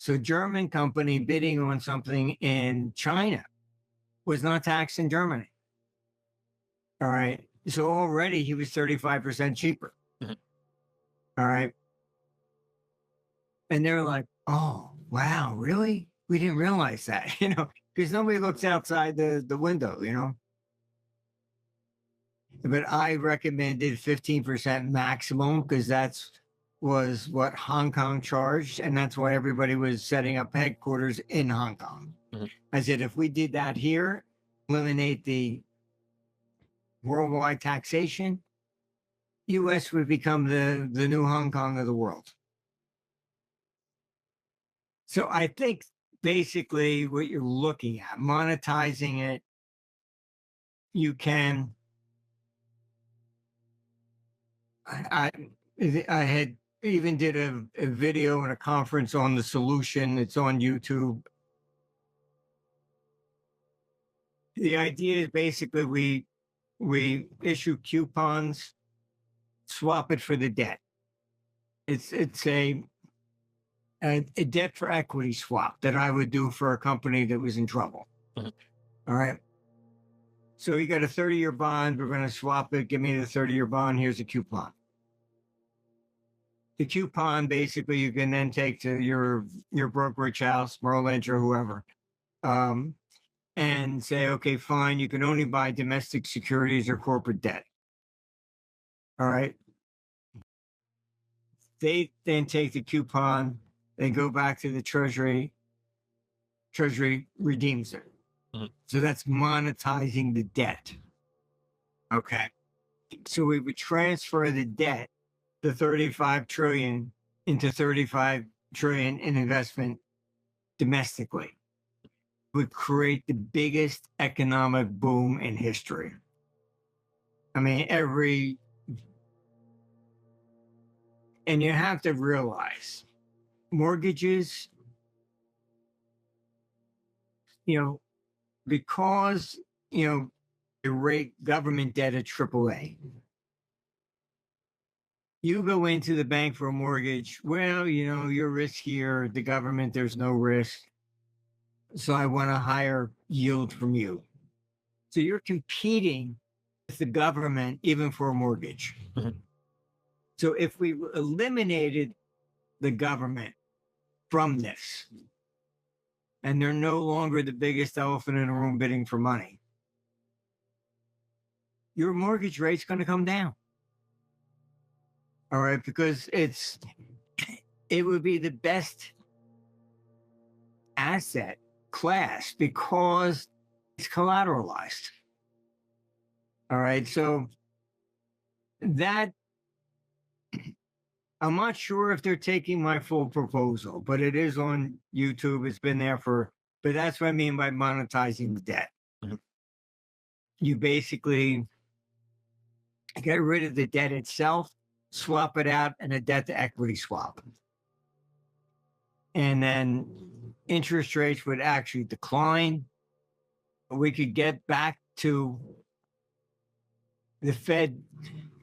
So German company bidding on something in China was not taxed in Germany. All right. So already he was 35% cheaper. Mhm. All right. And they're like, oh, wow, really? We didn't realize that, because nobody looks outside the window, But I recommended 15% maximum because that's was what Hong Kong charged. And that's why everybody was setting up headquarters in Hong Kong. Mhm. I said, if we did that here, eliminate the worldwide taxation, US would become the new Hong Kong of the world. So I think basically what you're looking at, monetizing it, you can. I I had even did a video and a conference on the solution. It's on YouTube. The idea is basically we issue coupons, swap it for the debt. It's a debt for equity swap that I would do for a company that was in trouble. Mhm. All right. So you got a 30-year bond. We're going to swap it. Give me the 30-year bond. Here's a coupon. The coupon basically you can then take to your brokerage house, Merrill Lynch or whoever, um, and say, okay, fine, you can only buy domestic securities or corporate debt. All right. They then take the coupon, they go back to the treasury redeems it. Mhm. So that's monetizing the debt. Okay. So we would transfer the debt, the 35 trillion into 35 trillion in investment domestically. Would create the biggest economic boom in history. I mean, and you have to realize mortgages, because, they rate government debt at AAA. You go into the bank for a mortgage. Well, you're riskier. The government, there's no risk. So I want a higher yield from you. So you're competing with the government, even for a mortgage. Mhm. So if we eliminated the government from this, and they're no longer the biggest elephant in the room bidding for money, your mortgage rate's going to come down. All right, because it would be the best asset class because it's collateralized. All right, so that I'm not sure if they're taking my full proposal, but it is on YouTube. It's been there but that's what I mean by monetizing the debt. Mhm. You basically get rid of the debt itself, swap it out, and a debt to equity swap. And then interest rates would actually decline. We could get back to the Fed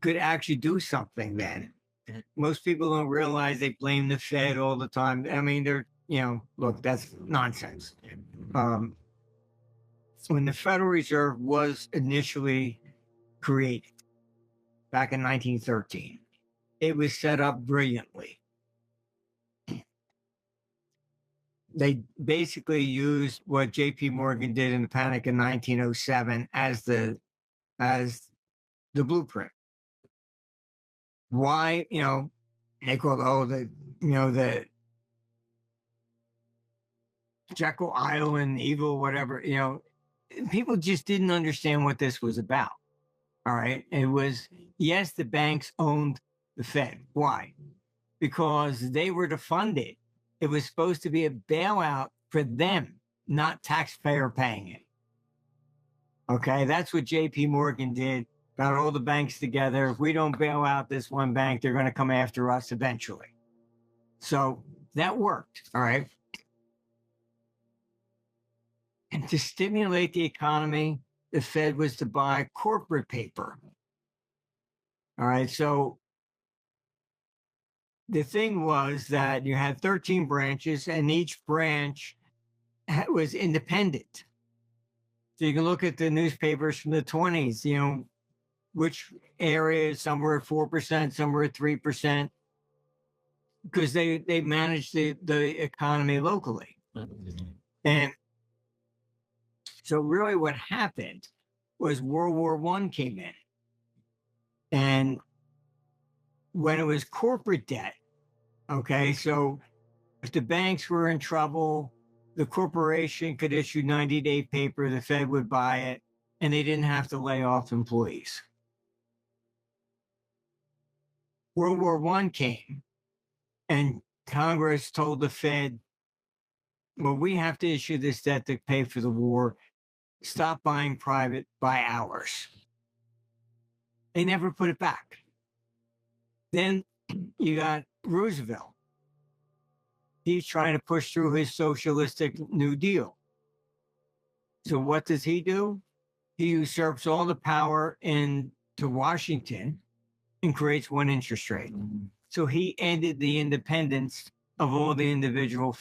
could actually do something then. Mhm. Most people don't realize they blame the Fed all the time. I mean, look, that's nonsense. When the Federal Reserve was initially created back in 1913, it was set up brilliantly. They basically used what J.P. Morgan did in the panic in 1907 as the blueprint. Why, they called the Jekyll Island evil, whatever. People just didn't understand what this was about. All right, it was yes, the banks owned the Fed. Why? Because they were to fund it. It was supposed to be a bailout for them, not taxpayer paying it. Okay, that's what J.P. Morgan did. Got all the banks together. If we don't bail out this one bank, they're going to come after us eventually. So that worked. All right. And to stimulate the economy, the Fed was to buy corporate paper. All right. So the thing was that you had 13 branches, and each branch was independent. So you can look at the newspapers from the 20s, which areas, some were at 4%, some were at 3%, because they managed the economy locally. And so really what happened was World War I came in. And when it was corporate debt, okay, so if the banks were in trouble, the corporation could issue 90-day paper, the Fed would buy it, and they didn't have to lay off employees. World War I came, and Congress told the Fed, well, we have to issue this debt to pay for the war. Stop buying private, buy ours. They never put it back. Then you got Roosevelt. He's trying to push through his socialistic New Deal. So what does he do? He usurps all the power into Washington and creates one interest rate. So he ended the independence of all the individual,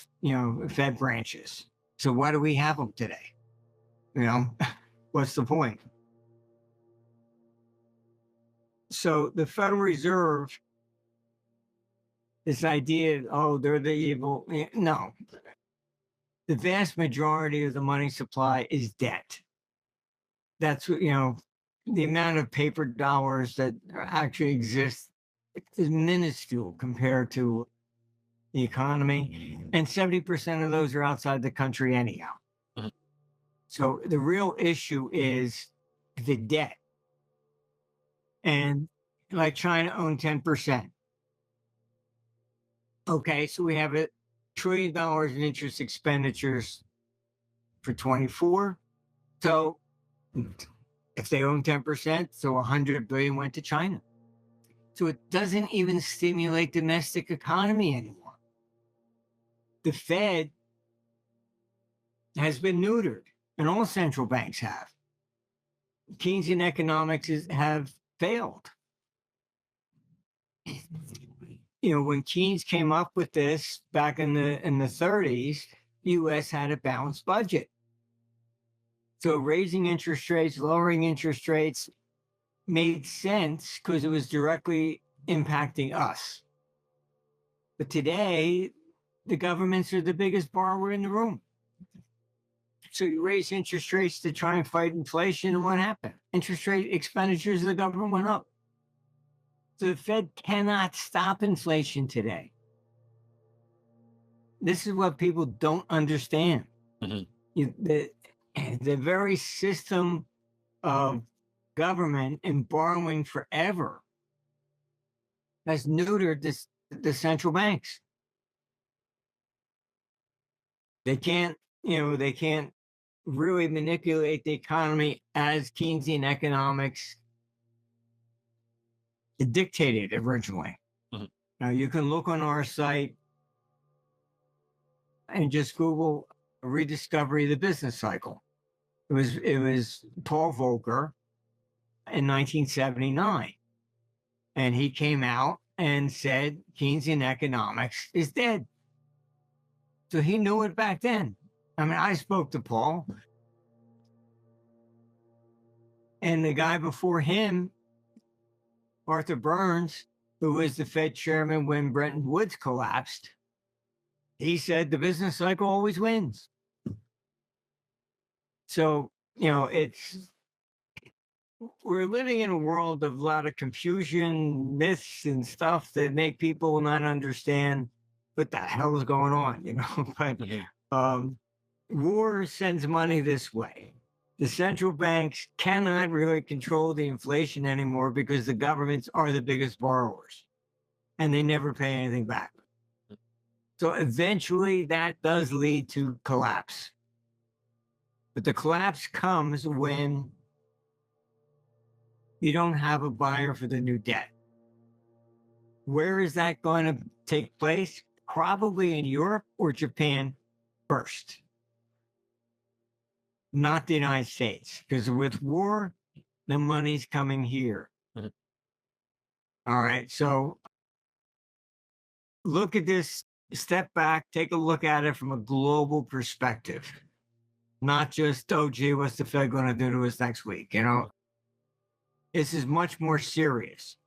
Fed branches. So why do we have them today? What's the point? So the Federal Reserve, this idea, oh, they're the evil. No. The vast majority of the money supply is debt. That's what, the amount of paper dollars that actually exist is minuscule compared to the economy. And 70% of those are outside the country anyhow. So the real issue is the debt. And like China owned 10%. Okay, so we have $1 trillion in interest expenditures for 24. So if they own 10%, so 100 billion went to China. So it doesn't even stimulate domestic economy anymore. The Fed has been neutered, and all central banks have. Keynesian economics have failed. When Keynes came up with this back in the 30s, the U.S. had a balanced budget. So raising interest rates, lowering interest rates made sense because it was directly impacting us. But today, the governments are the biggest borrower in the room. So you raise interest rates to try and fight inflation, and what happened? Interest rate expenditures of the government went up. So the Fed cannot stop inflation today. This is what people don't understand. The very system of government and borrowing forever has neutered the central banks. They can't really manipulate the economy as Keynesian economics dictated originally. Now you can look on our site and just Google rediscovery of the business cycle. It was Paul Volcker in 1979. And he came out and said Keynesian economics is dead. So he knew it back then. I mean, I spoke to Paul. And the guy before him, Arthur Burns, who was the Fed chairman when Bretton Woods collapsed, he said the business cycle always wins. So, we're living in a world of a lot of confusion, myths, and stuff that make people not understand what the hell is going on, But war sends money this way. The central banks cannot really control the inflation anymore because the governments are the biggest borrowers and they never pay anything back. So eventually that does lead to collapse. But the collapse comes when you don't have a buyer for the new debt. Where is that going to take place? Probably in Europe or Japan first. Not the United States, because with war, the money's coming here. All right. So look at this, step back, take a look at it from a global perspective, not just, oh, gee, what's the Fed going to do to us next week? This is much more serious.